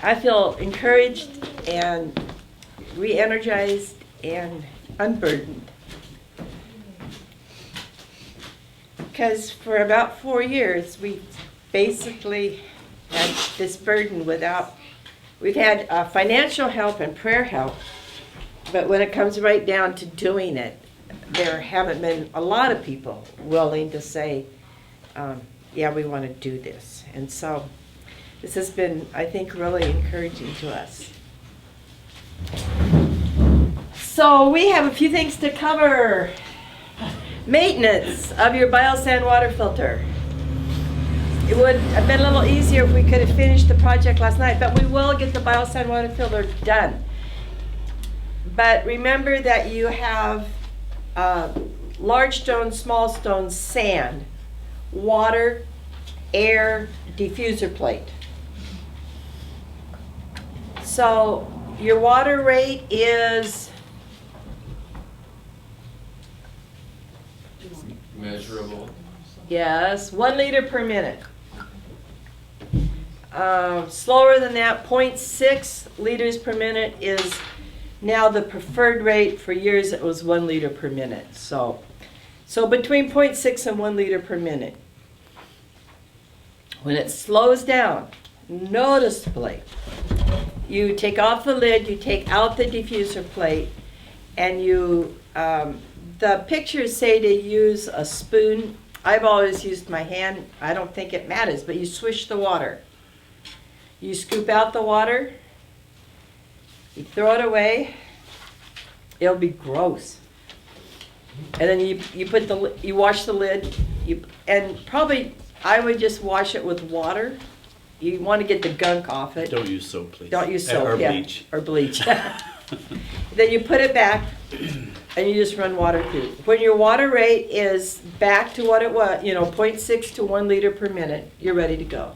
I feel encouraged and re-energized and unburdened. Because for about 4 years, we basically had this burden without, we've had financial help and prayer help, but when it comes right down to doing it, there haven't been a lot of people willing to say, yeah, we want to do this. And so this has been, I think, really encouraging to us. So we have a few things to cover. Maintenance of your biosand water filter. It would have been a little easier if we could have finished the project last night, but we will get the biosand water filter done. But remember that you have large stones, small stones, sand, water, air, diffuser plate. So your water rate is measurable. Yes, 1 liter per minute. Slower than that, 0.6 liters per minute is now the preferred rate. For years it was 1 liter per minute. So between 0.6 and 1 liter per minute. When it slows down noticeably, you take off the lid, you take out the diffuser plate, and you, the pictures say to use a spoon. I've always used my hand. I don't think it matters, but you swish the water. You scoop out the water, you throw it away. It'll be gross. And then you wash the lid, and probably I would just wash it with water. You want to get the gunk off it. Don't use soap, please. Don't use soap, Or yeah. bleach. Or bleach. Then you put it back, and you just run water through. When your water rate is back to what it was, 0.6 to 1 liter per minute, you're ready to go.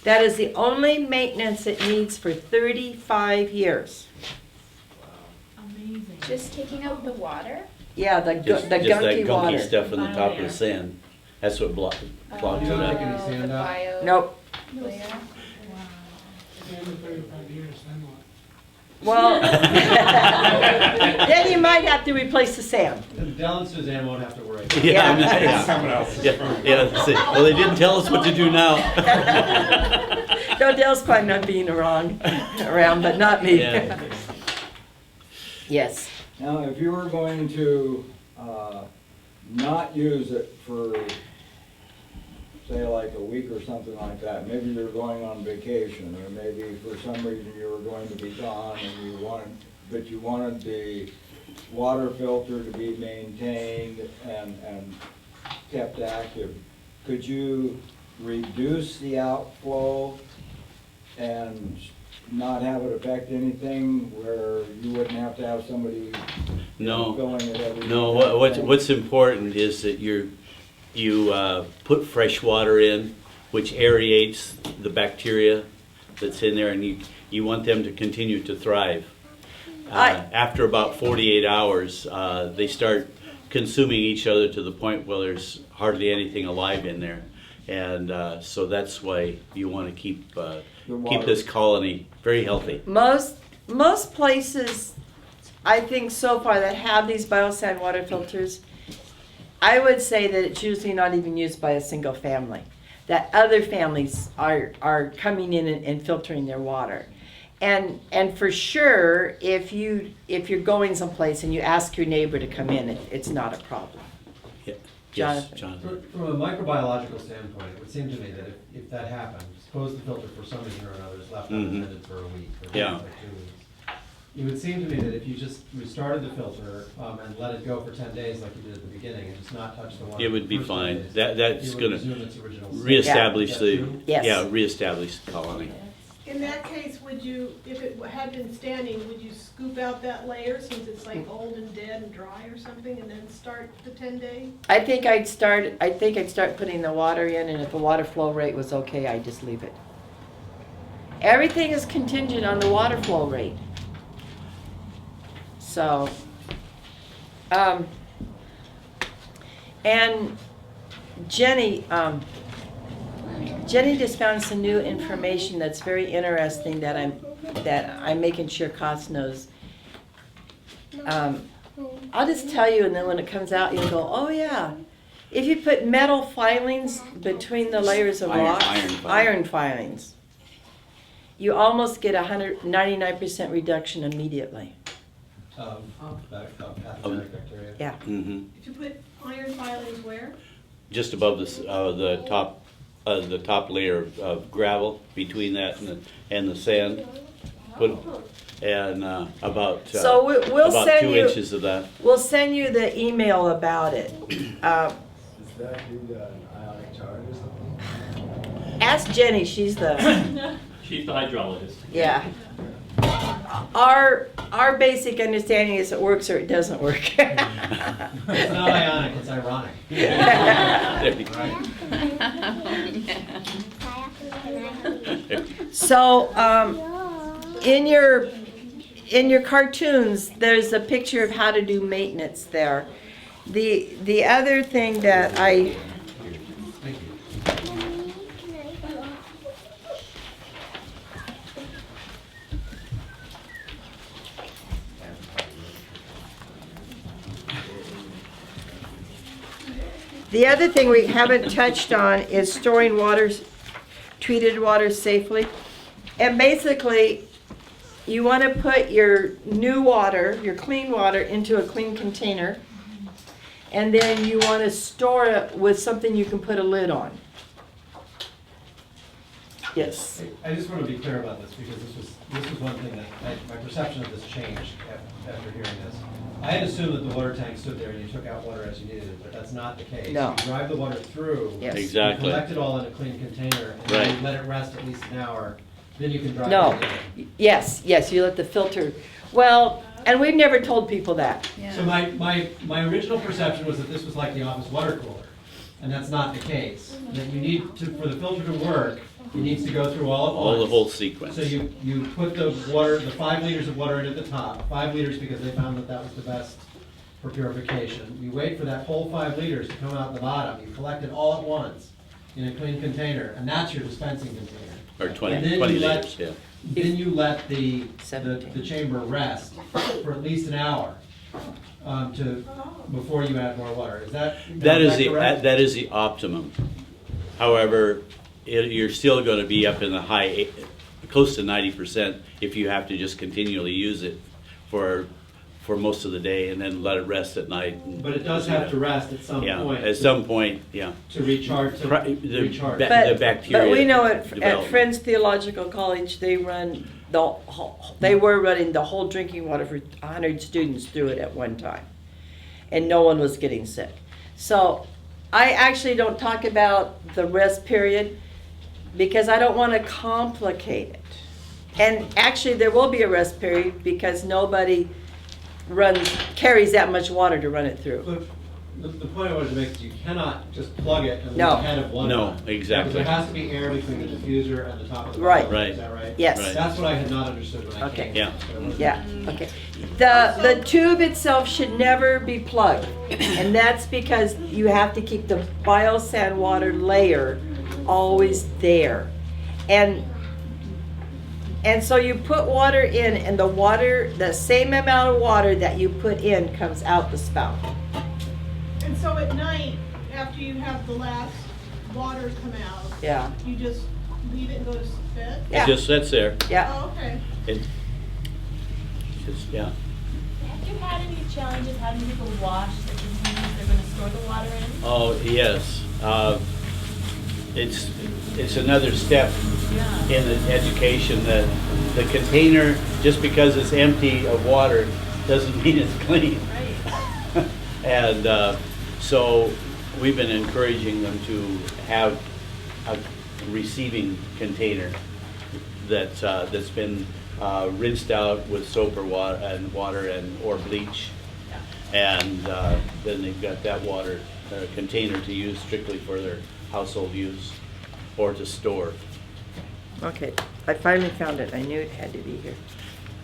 That is the only maintenance it needs for 35 years. Amazing. Just taking out the water? Yeah, the Just that gunky gunky water. stuff on the top of the sand. That's what clogs it You up. don't take any the sand out? bio Nope. layer. After 35 years, then what? Well, then you might have to replace the sand. Then Del and Suzanne won't have to worry. Yeah, Yeah. Someone else's yeah. See, well, they didn't tell us what to do now. No, Dale's fine on being around, but not me. Yeah. Yes. Now, if you were going to not use it for, say, like a week or something like that, maybe you're going on vacation, or maybe for some reason you were going to be gone and you wanted the water filter to be maintained and kept active, could you reduce the outflow and not have it affect anything where you wouldn't have to have somebody No. filling it every No, day? what's important is that you put fresh water in, which aerates the bacteria that's in there, and you want them to continue to thrive. After about 48 hours, they start consuming each other to the point where there's hardly anything alive in there. And so that's why you want to keep this colony very healthy. Most places, I think so far, that have these biosand water filters, I would say that it's usually not even used by a single family. That other families are coming in and filtering their water. And for sure, if you're going someplace and you ask your neighbor to come in, it's not a problem. Yeah. Jonathan. Yes, Jonathan. From a microbiological standpoint, it would seem to me that if that happened, suppose the filter for some reason or another is left unattended for a week or Yeah. like 2 weeks, it would seem to me that if you just restarted the filter and let it go for 10 days like you did at the beginning and just not touch the water. It would be for the first 10 fine. days, That's it would going resume to its original state. reestablish Is that the true? Yes. reestablish the colony. In that case, would you, if it had been standing, would you scoop out that layer since it's like old and dead and dry or something, and then start the 10-day? I think I'd start putting the water in, and if the water flow rate was okay, I'd just leave it. Everything is contingent on the water flow rate. So, and Jenny, Jenny just found some new information that's very interesting that I'm making sure Cost knows. I'll just tell you, and then when it comes out, you'll go, oh yeah. If you put metal filings between the layers of rock, iron filings, you almost get 99% reduction immediately. Pathogenic bacteria. Yeah. Mhm. If you put iron filings where? Just above the top layer of gravel between that and the sand. Put, and about So we'll about send 2 you. inches of that. We'll send you the email about it. Is that due to an ionic charge or something? Ask Jenny. She's the. She's the hydrologist. Yeah. Our basic understanding is it works or it doesn't work. It's not ionic, it's ironic. So, in your cartoons, there's a picture of how to do maintenance there. The other thing that Thank you. The other thing we haven't touched on is storing treated water safely. And basically, you want to put your new water, your clean water, into a clean container. And then you want to store it with something you can put a lid on. Yes. I just want to be clear about this, because this was one thing that, my perception of this changed after hearing this. I had assumed that the water tank stood there and you took out water as you needed it, but that's not the case. No. You drive the water through. Yes. Exactly. You collect it all in a clean container, and then Right. you let it rest at least an hour, then you can drive No. it again. Yes, you let the filter. Well, and we've never told people that. So my original perception was that this was like the office water cooler, and that's not the case. That you need to, for the filter to work, it needs to go through all at once. All the whole sequence. So you put the water, the 5 liters of water in at the top, 5 liters because they found that was the best for purification. You wait for that whole 5 liters to come out the bottom. You collect it all at once in a clean container, and that's your dispensing container. Or 20, And then 20 you let- liters, yeah. Then you let the 17. chamber rest for at least an hour before you add more water. Is that correct? That is the optimum. However, you're still going to be up in the high, close to 90% if you have to just continually use it for most of the day and then let it rest at night. But it does have to rest at some Yeah, point. at some point, yeah. To recharge. The recharge. the bacteria. But we know at development. Friends Theological College, they were running the whole drinking water for 100 students through it at one time. And no one was getting sick. So I actually don't talk about the rest period because I don't want to complicate it. And actually there will be a rest period because nobody carries that much water to run it through. The point I wanted to make is you cannot just plug it and leave No. the head of one No, on. exactly. Because there has to be air between the diffuser and the top of the Right. bottle. Right. Is that right? Yes. Right. That's what I had not understood when I Okay. came. Yeah. But I wasn't- Yeah, okay. The tube itself should never be plugged, and that's because you have to keep the biosand water layer always there. And so you put water in, and the same amount of water that you put in comes out the spout. And so at night, after you have the last water come out, Yeah, you just leave it and go to bed? Yeah. It just sits there. yeah. Oh, okay. It just, yeah. Have you had any challenges having people wash the containers they're going to store the water in? Oh, yes. It's another step Yeah. in the education that the container, just because it's empty of water, doesn't mean it's clean. Right. And so we've been encouraging them to have a receiving container that's been rinsed out with soap or water or bleach. And then they've got that water container to use strictly for their household use or to store. Okay, I finally found it. I knew it had to be here.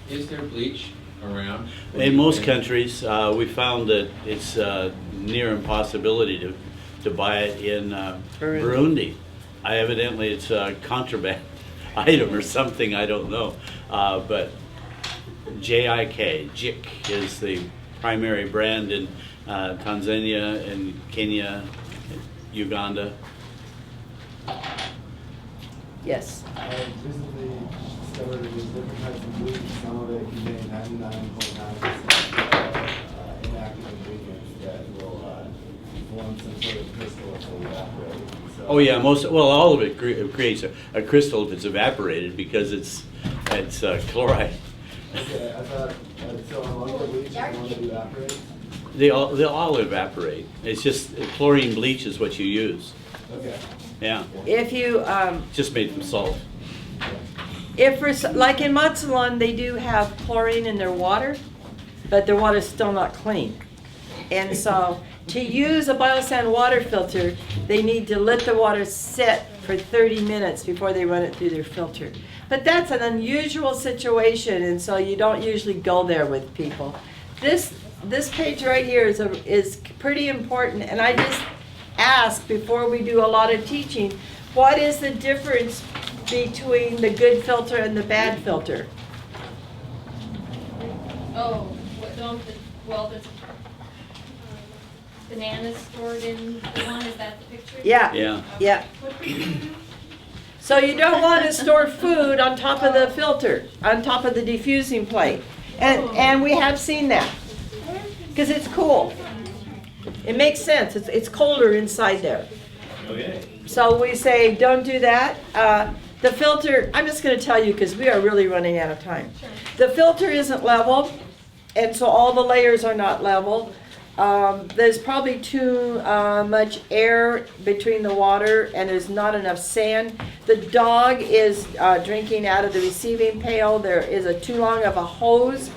Is there bleach around? In most countries, we found that it's near impossibility to buy it in Burundi. Evidently it's a contraband item or something, I don't know. But JIK is the primary brand in Tanzania and Kenya, Uganda. Yes. I recently discovered that there's different types of bleach. Some of it contain 99.9% inactive ingredients that will form some sort of crystal if they evaporate. So, Oh yeah, all of it creates a crystal if it's evaporated because it's chloride. Okay, I thought, so among the bleach is the one that evaporates? They'll all evaporate. It's just chlorine bleach is what you use. Okay. Yeah, If you, just made from salt. if for, like in Matsalon, they do have chlorine in their water, but their water's still not clean. And so to use a biosand water filter, they need to let the water sit for 30 minutes before they run it through their filter. But that's an unusual situation, and so you don't usually go there with people. This page right here is pretty important, and I just ask before we do a lot of teaching, what is the difference between the good filter and the bad filter? Oh, well, the bananas stored in the one, is that the picture? Yeah. Yeah. Yeah. So you don't want to store food on top of the filter, on top of the diffusing plate. And we have seen that, because it's cool. It makes sense, it's colder inside there. Okay. So we say, don't do that. The filter, I'm just going to tell you because we are really running out of time. The filter isn't level, and so all the layers are not level. There's probably too much air between the water, and there's not enough sand. The dog is drinking out of the receiving pail. There is too long of a hose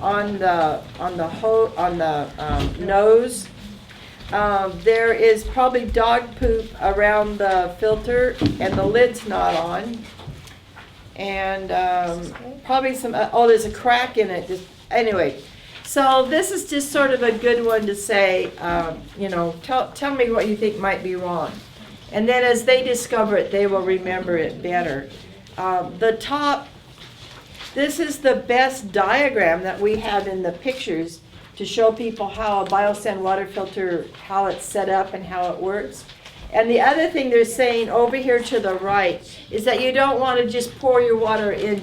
on the nose. There is probably dog poop around the filter, and the lid's not on. And probably some, there's a crack in it. Anyway, so this is just sort of a good one to say, tell me what you think might be wrong. And then as they discover it, they will remember it better. The top, this is the best diagram that we have in the pictures to show people how a biosand water filter, how it's set up and how it works. And the other thing they're saying over here to the right is that you don't want to just pour your water in,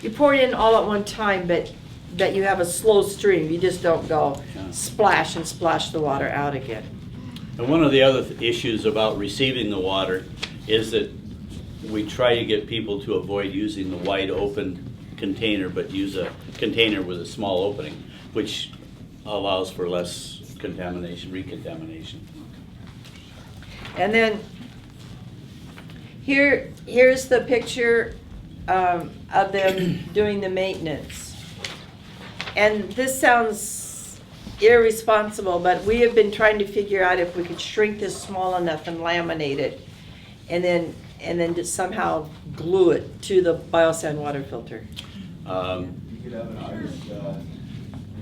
you pour it in all at one time, but that you have a slow stream. You just don't go splash and splash the water out again. And one of the other issues about receiving the water is that we try to get people to avoid using the wide open container, but use a container with a small opening, which allows for less recontamination. And then here's the picture of them doing the maintenance. And this sounds irresponsible, but we have been trying to figure out if we could shrink this small enough and laminate it, and then just somehow glue it to the biosand water filter. You could have an artist.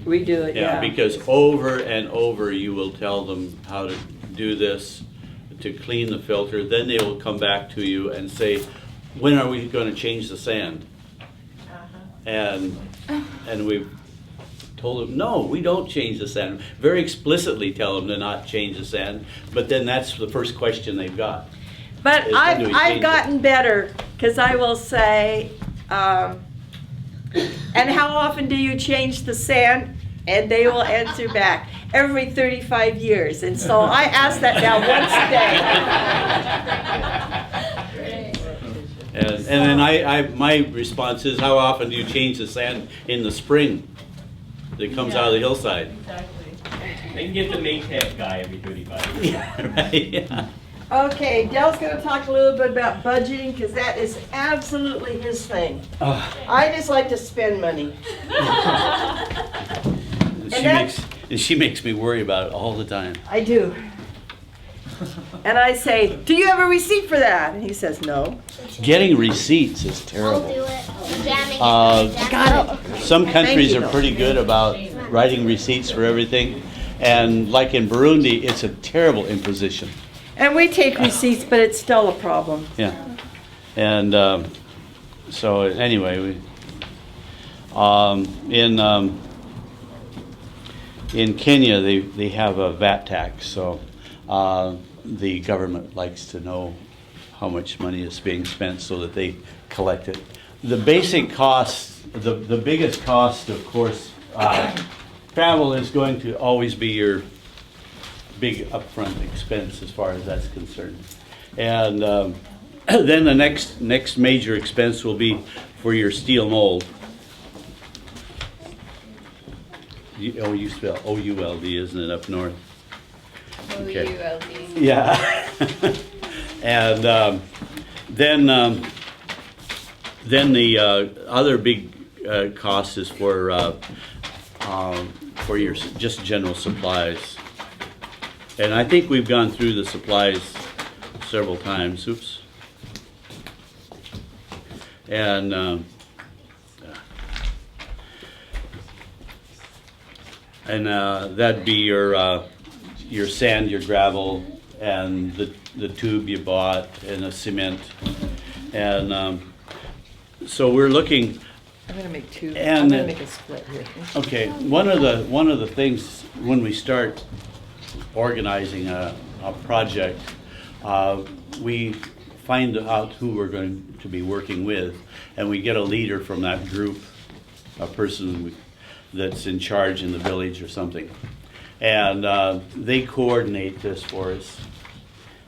Redo it, Yeah, yeah. because over and over you will tell them how to do this, to clean the filter, then they will come back to you and say, when are we going to change the sand? And we've told them, no, we don't change the sand. Very explicitly tell them to not change the sand, but then that's the first question they've got. But is when do we I've change gotten better, because I will say, and how often do you change the sand? And they will answer back, every 35 years. And so I ask that now once a day. And then my response is, how often do you change the sand in the spring that comes out of the hillside? They can get the Maytag guy every 35 years. Yeah, right, yeah. Okay, Dell's going to talk a little bit about budgeting, because that is absolutely his thing. I just like to spend money. And she makes me worry about it all the time. I do. And I say, do you have a receipt for that? And he says, no. Getting receipts is I'll terrible. do it. Jamming Got it. Some countries you, are pretty good about writing receipts for everything. And like in Burundi, it's a terrible imposition. And we take receipts, but it's still a problem. Yeah. And so anyway, we in Kenya they have a VAT tax, so the government likes to know how much money is being spent so that they collect it. The basic cost, the biggest cost, of course, travel is going to always be your big upfront expense as far as that's concerned. And then the next major expense will be for your steel mold. You spell O-U-L-D, isn't it, up north? Okay. O-U-L-D. Yeah. And then the other big cost is for your just general supplies. And I think we've gone through the supplies several times. Oops. And that'd be your sand, your gravel, and the tube you bought, and the cement. And so we're looking. I'm gonna make two. And I'm gonna make a split here. Okay, one of the things when we start organizing a project, we find out who we're going to be working with, and we get a leader from that group, a person that's in charge in the village or something, and they coordinate this for us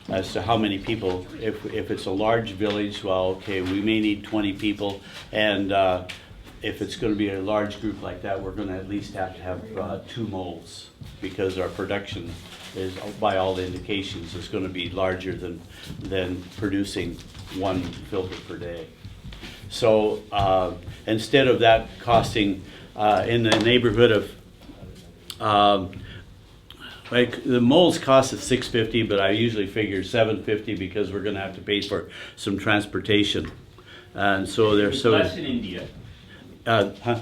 as to how many people. If it's a large village, well, okay, we may need 20 people, and if it's going to be a large group like that, we're going to at least have to have 2 molds, because our production is, by all the indications, is going to be larger than producing 1 filter per day. So instead of that costing in the neighborhood of like the molds cost us $650, but I usually figure $750 because we're going to have to pay for some transportation, and so they're It's so less in India.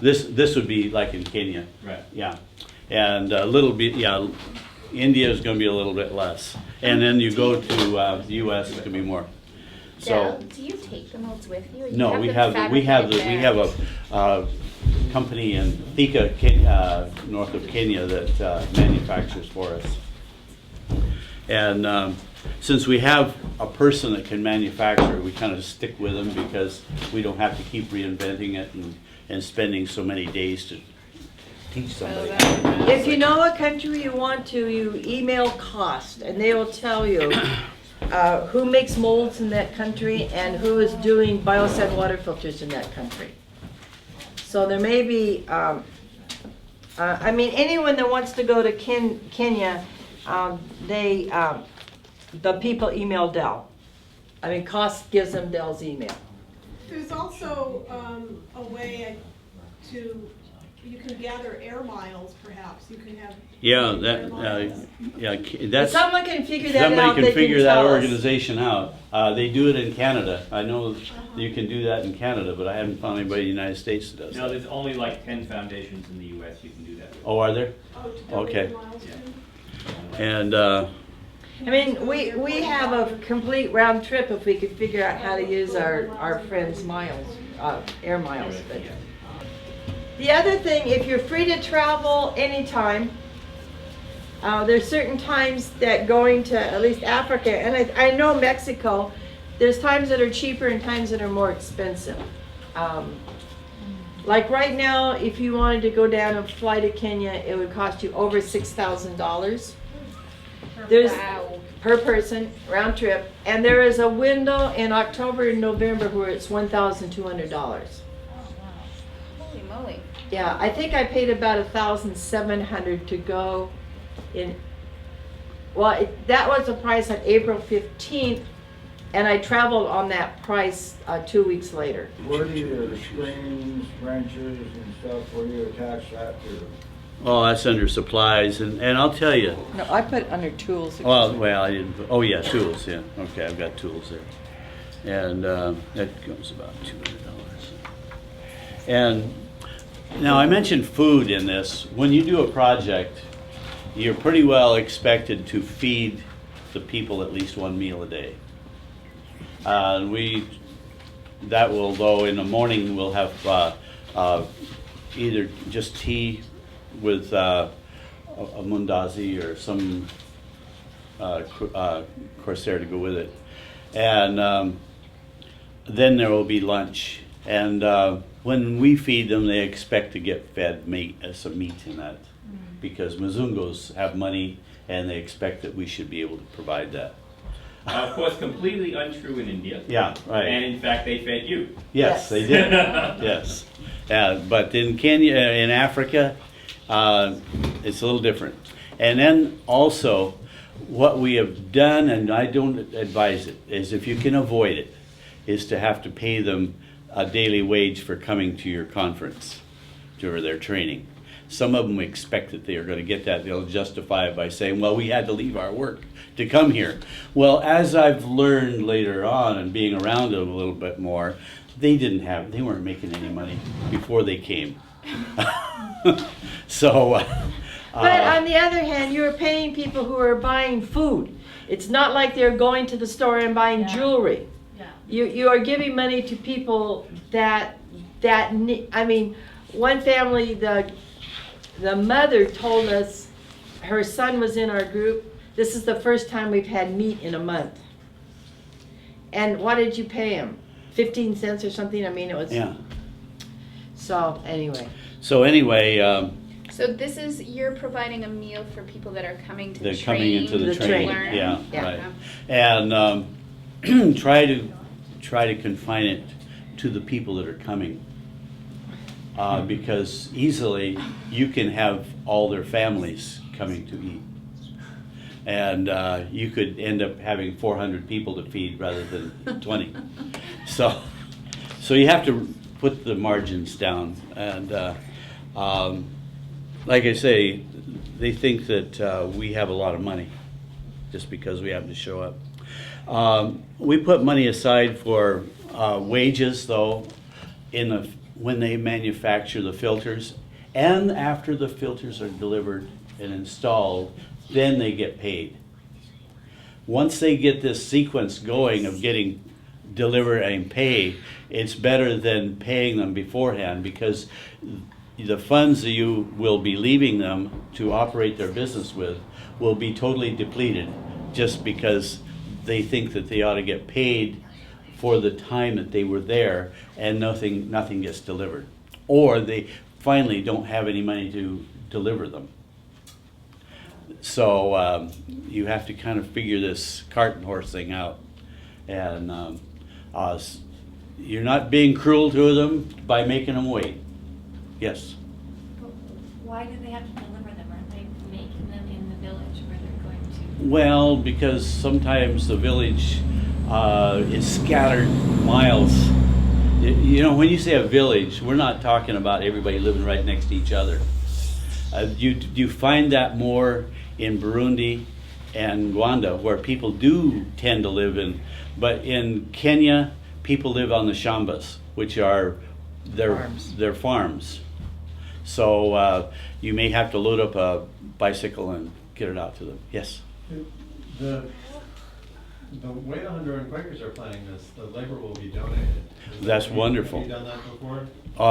This would be like in Kenya. Right. Yeah. And a little bit, yeah, India is going to be a little bit less. And then you go to the U.S., it's going to be more. So, Do you take the molds with you? Or you no, have we them have fabricated a company in Thika, Kenya, north of Kenya, that manufactures for us. And since we have a person that can manufacture, we kind of stick with them because we don't have to keep reinventing it and spending so many days to teach somebody. If you know what country you want to, you email cost, and they will tell you who makes molds in that country and who is doing biosand water filters in that country. So there may be, I mean, anyone that wants to go to Kenya, the people email Del. I mean, cost gives them Del's email. There's also a way to, you can gather air miles perhaps, you can have. Yeah, air miles. If that's. someone can figure that Somebody out, can they figure can that tell us. organization out. They do it in Canada. I know you can do that in Canada, but I haven't found anybody in the United States that does No, that. there's only like 10 foundations in the U.S. you can do that with. Oh, are there? Oh, to Okay. donate miles to? And I mean, we have a complete round trip if we could figure out how to use our friends' miles, air miles. But the other thing, if you're free to travel anytime, there's certain times that going to at least Africa, and I know Mexico, there's times that are cheaper and times that are more expensive. Like right now, if you wanted to go down and fly to Kenya, it would cost you over $6,000. There's per person, round trip, and there is a window in October and November where it's $1,200. Holy moly. Yeah, I think I paid about $1,700 to go in. Well, that was the price on April 15th, and I traveled on that price 2 weeks later. Where do your springs, wrenches and stuff, where do you attach that to? oh, that's under supplies, and I'll tell you. No, I put it under tools. Well, I didn't. Oh yeah, tools. Yeah, okay, I've got tools there, and that comes about $200. And now I mentioned food in this. When you do a project, you're pretty well expected to feed the people at least one meal a day. That will, though, in the morning we'll have either just tea with a mundazi or some corsair to go with it, and then there will be lunch. And when we feed them, they expect to get fed meat, some meat in that, because Mzungos have money and they expect that we should be able to provide that. Of course, completely untrue in India. Yeah, right. And in fact, they fed you. Yes, they did. Yes. But in Kenya, in Africa, it's a little different. And then also, what we have done, and I don't advise it, is if you can avoid it, is to have to pay them a daily wage for coming to your conference, to their training. Some of them expect that they are going to get that. They'll justify it by saying, well, we had to leave our work to come here. Well, as I've learned later on and being around them a little bit more, they weren't making any money before they came. So, But on the other hand, you're paying people who are buying food. It's not like they're going to the store and buying Yeah. jewelry. Yeah. You are giving money to people that need. I mean, one family, the mother told us her son was in our group. This is the first time we've had meat in a month. And what did you pay him? 15 cents or something? I mean, it was. yeah. So anyway. So anyway, So this is, you're providing a meal for people that are coming to they're train? coming into the The training. learn? Yeah, Yeah. right. And try to confine it to the people that are coming. Because easily you can have all their families coming to eat. And you could end up having 400 people to feed rather than 20. So you have to put the margins down. And like I say, they think that we have a lot of money just because we happen to show up. We put money aside for wages, though, when they manufacture the filters, and after the filters are delivered and installed, then they get paid. Once they get this sequence going of getting delivered and pay, it's better than paying them beforehand, because the funds that you will be leaving them to operate their business with will be totally depleted just because they think that they ought to get paid for the time that they were there and nothing gets delivered. Or they finally don't have any money to deliver them. So you have to kind of figure this cart and horse thing out. And you're not being cruel to them by making them wait. Yes? Why do they have to deliver them? Aren't they making them in the village where they're going to? Well, because sometimes the village is scattered miles. You know, when you say a village, we're not talking about everybody living right next to each other. You find that more in Burundi and Rwanda, where people do tend to live in. But in Kenya, people live on the shambas, which are their farms. So you may have to load up a bicycle and get it out to them. Yes? The way the Honduran Quakers are planning this, the labor will be donated. That's wonderful. Have you done that before?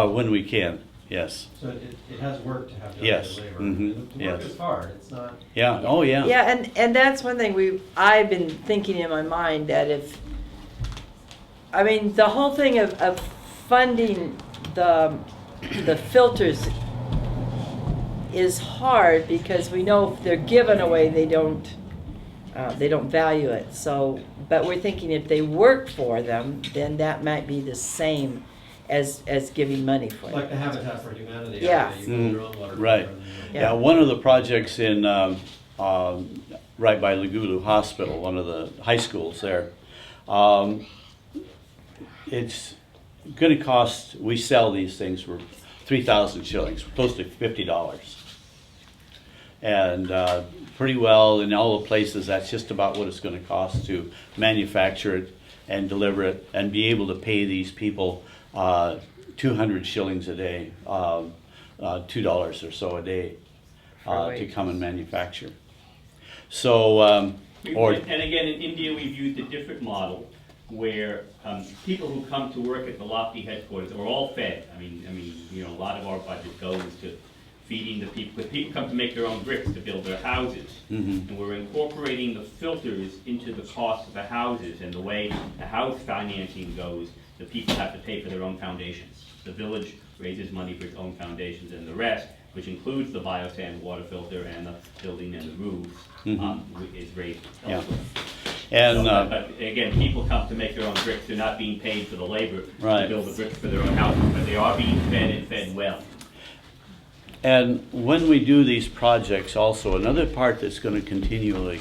When we can, yes. So it has worked to have donated Yes. labor. Mhm. The work is hard, it's not. Yeah, oh yeah. Yeah, and that's one thing I've been thinking in my mind, that the whole thing of funding the filters is hard, because we know if they're given away, they don't value it. So, but we're thinking if they work for them, then that might be the same as giving money for Like it. the Habitat for Humanity. Yeah. You build your own water Right. filter and Yeah, one of the projects in right by Lugulu Hospital, one of the high schools there, it's going to cost, we sell these things for 3,000 shillings, close to $50. And pretty well in all the places, that's just about what it's going to cost to manufacture it and deliver it and be able to pay these people 200 shillings a day, $2 or so a day to come and manufacture. So Or- And again, in India, we've used a different model where people who come to work at the Lofty headquarters are all fed. I mean, you know, a lot of our budget goes to feeding the people, because people come to make their own bricks to build their houses. Mhm. And we're incorporating the filters into the cost of the houses, and the way the house financing goes, the people have to pay for their own foundations. The village raises money for its own foundations, and the rest, which includes the biosand water filter and the building and the roofs, is raised Yeah. elsewhere. And, But again, people come to make their own bricks, they're not being paid for the labor Right. to build the bricks for their own houses, but they are being fed and fed well. And when we do these projects also, another part that's going to continually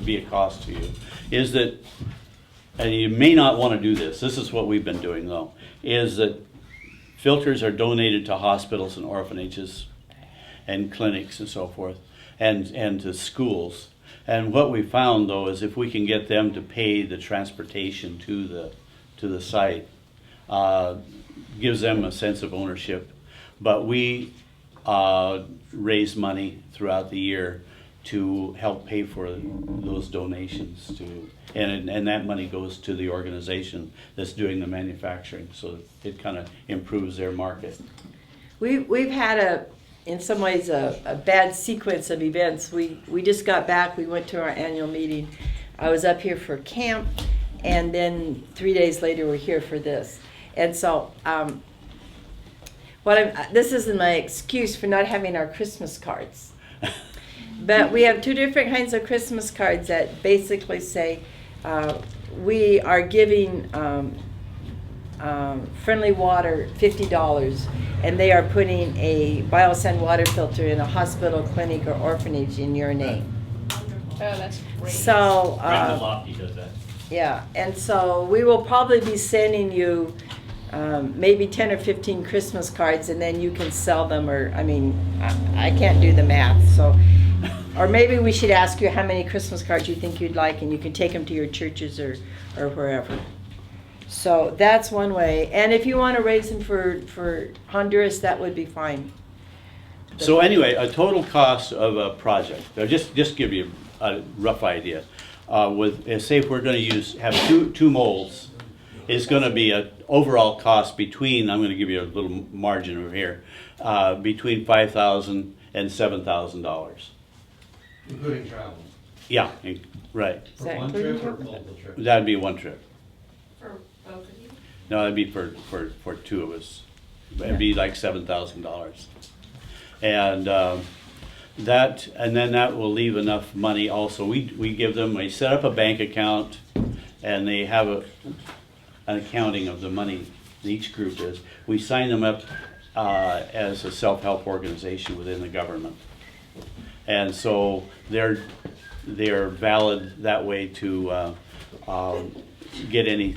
be a cost to you is that, and you may not want to do this is what we've been doing though, is that filters are donated to hospitals and orphanages and clinics and so forth, and to schools. And what we found though is if we can get them to pay the transportation to the site, gives them a sense of ownership. But we raise money throughout the year to help pay for those donations and that money goes to the organization that's doing the manufacturing, so it kind of improves their market. We've had in some ways a bad sequence of events. We just got back, we went to our annual meeting. I was up here for camp, and then 3 days later we're here for this. And so this isn't my excuse for not having our Christmas cards. But we have two different kinds of Christmas cards that basically say we are giving Friendly Water $50, and they are putting a biosand water filter in a hospital, clinic, or orphanage in your name. Oh, that's great. So, Brenda Lofty does that. yeah, and so we will probably be sending you maybe 10 or 15 Christmas cards, and then you can sell them, or, I mean, I can't do the math, so. Or maybe we should ask you how many Christmas cards you think you'd like, and you can take them to your churches or wherever. So that's one way. And if you want to raise them for Honduras, that would be fine. So anyway, a total cost of a project, I'll just give you a rough idea. Say if we're going to have two molds, it's going to be an overall cost between, I'm going to give you a little margin over here, between $5,000 and $7,000. Including travel. Yeah, right. Is that For one including trip or travel? multiple trips? That'd be one trip. For both of you? No, that'd be for two of us. It'd be like $7,000. And then that will leave enough money also. We give them, we set up a bank account, and they have an accounting of the money each group is. We sign them up as a self-help organization within the government. And so they're valid that way to get any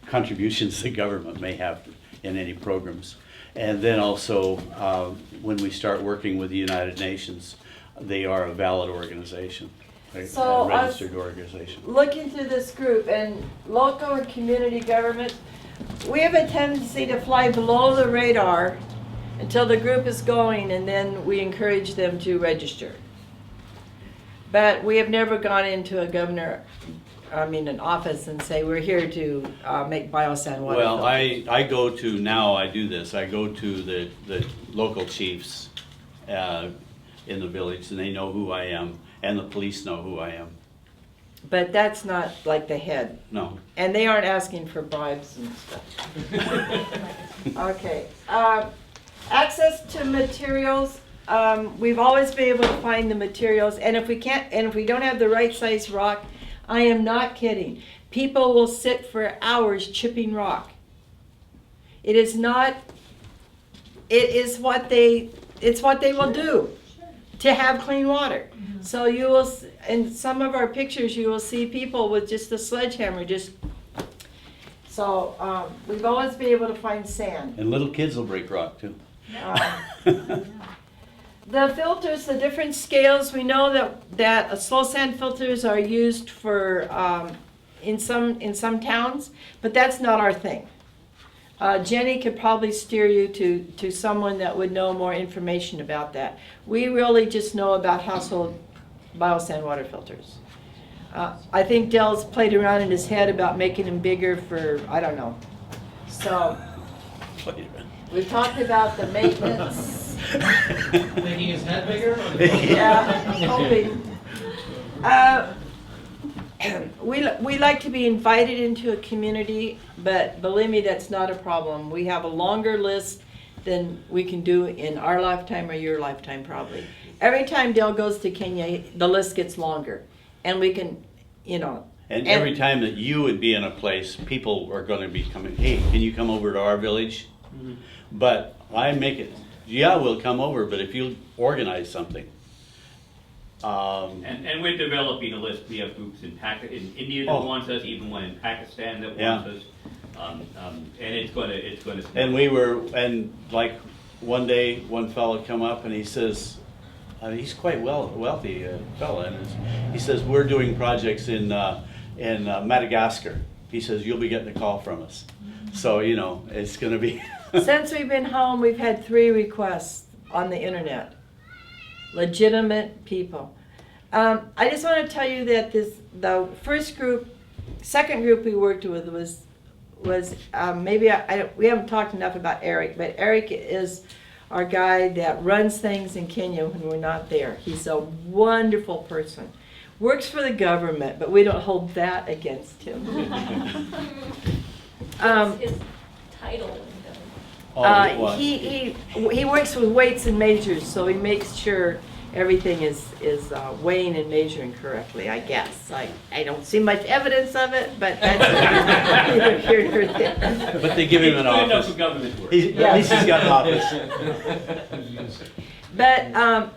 contributions the government may have in any programs. And then also, when we start working with the United Nations, they are a valid organization, So a registered organization. Looking through this group, and local and community government, we have a tendency to fly below the radar until the group is going, and then we encourage them to register. But we have never gone into an office and say, we're here to make biosand water. Well, filters. I go to, now I do this, I go to the local chiefs in the village, and they know who I am, and the police know who I am. But that's not like the head. No. And they aren't asking for bribes and stuff. Okay. Access to materials. We've always been able to find the materials, and if we don't have the right size rock, I am not kidding. People will sit for hours chipping rock. It's what they will do to have clean water. So you will, in some of our pictures, you will see people with just a sledgehammer so we've always been able to find sand. And little kids will break rock too. The filters, the different scales, we know that slow sand filters are used for in some towns, but that's not our thing. Jenny could probably steer you to someone that would know more information about that. We really just know about household biosand water filters. I think Dell's played around in his head about making him bigger for, I don't know. So, we talked about the maintenance. Making his head bigger? Yeah, hoping. We like to be invited into a community, but believe me, that's not a problem. We have a longer list than we can do in our lifetime or your lifetime probably. Every time Dell goes to Kenya, the list gets longer. And we can, you know. And every time that you would be in a place, people are going to be coming, hey, can you come over to our village? Mm-hmm. But I make it, yeah, we'll come over, but if you organize something. And we're developing a list. We have groups in India that wants us, even one in Pakistan that wants us. And it's gonna. And like one day, one fellow come up and he says, he's quite wealthy fella, and he says, we're doing projects in Madagascar. He says, you'll be getting a call from us. So, you know, it's going to be... Since we've been home, we've had 3 requests on the internet. Legitimate people. I just want to tell you that the second group we worked with was maybe we haven't talked enough about Eric, but Eric is our guy that runs things in Kenya when we're not there. He's a wonderful person. Works for the government, but we don't hold that against him. What's his title? He works with weights and measures, so he makes sure everything is weighing and measuring correctly, I guess. I don't see much evidence of it, but that's neither here nor there. But they give him an office. For government work. At least he's got an office. But,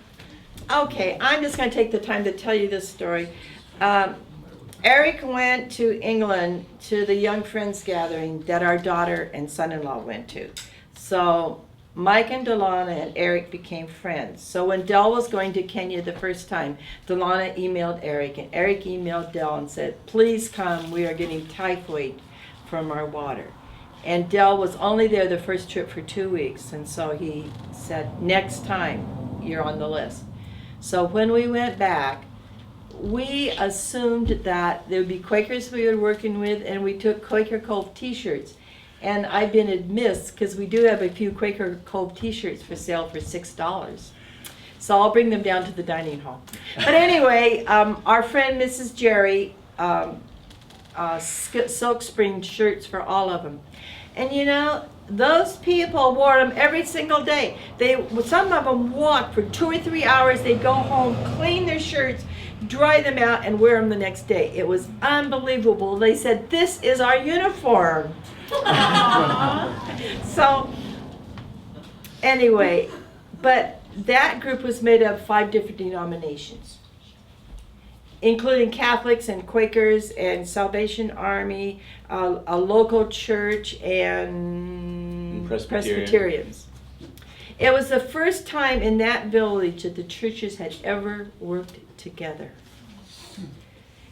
okay, I'm just going to take the time to tell you this story. Eric went to England to the Young Friends gathering that our daughter and son-in-law went to. So Mike and Delana and Eric became friends. So when Del was going to Kenya the first time, Delana emailed Eric, and Eric emailed Del and said, please come, we are getting typhoid from our water. And Del was only there the first trip for 2 weeks, and so he said, next time you're on the list. So when we went back, we assumed that there would be Quakers we were working with, and we took Quaker Cove t-shirts. And I've been amiss because we do have a few Quaker Cove t-shirts for sale for $6. So I'll bring them down to the dining hall. But anyway, our friend Mrs. Jerry, Silk Spring shirts for all of them. And you know, those people wore them every single day. Some of them walked for 2 or 3 hours. They'd go home, clean their shirts, dry them out, and wear them the next day. It was unbelievable. They said, this is our uniform. So, anyway, but that group was made up of 5 different denominations, including Catholics and Quakers and Salvation Army, a local church, and Presbyterians. It was the first time in that village that the churches had ever worked together.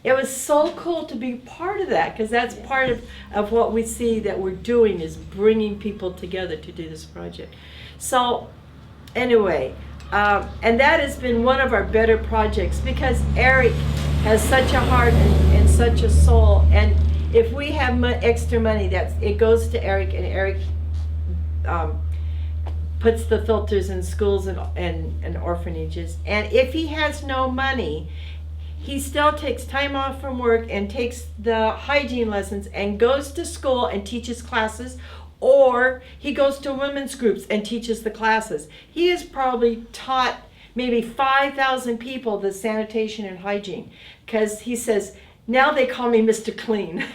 It was so cool to be part of that, because that's part of what we see that we're doing, is bringing people together to do this project. So anyway, and that has been one of our better projects, because Eric has such a heart and such a soul. And if we have extra money, it goes to Eric, and Eric puts the filters in schools and orphanages. And if he has no money, he still takes time off from work and takes the hygiene lessons and goes to school and teaches classes, or he goes to women's groups and teaches the classes. He has probably taught maybe 5,000 people the sanitation and hygiene, because he says, now they call me Mr. Clean.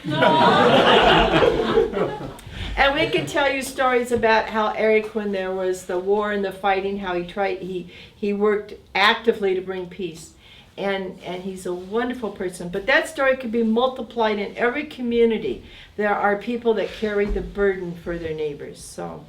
And we can tell you stories about how Eric, when there was the war and the fighting, how he worked actively to bring peace. And he's a wonderful person. But that story could be multiplied in every community. There are people that carry the burden for their neighbors. So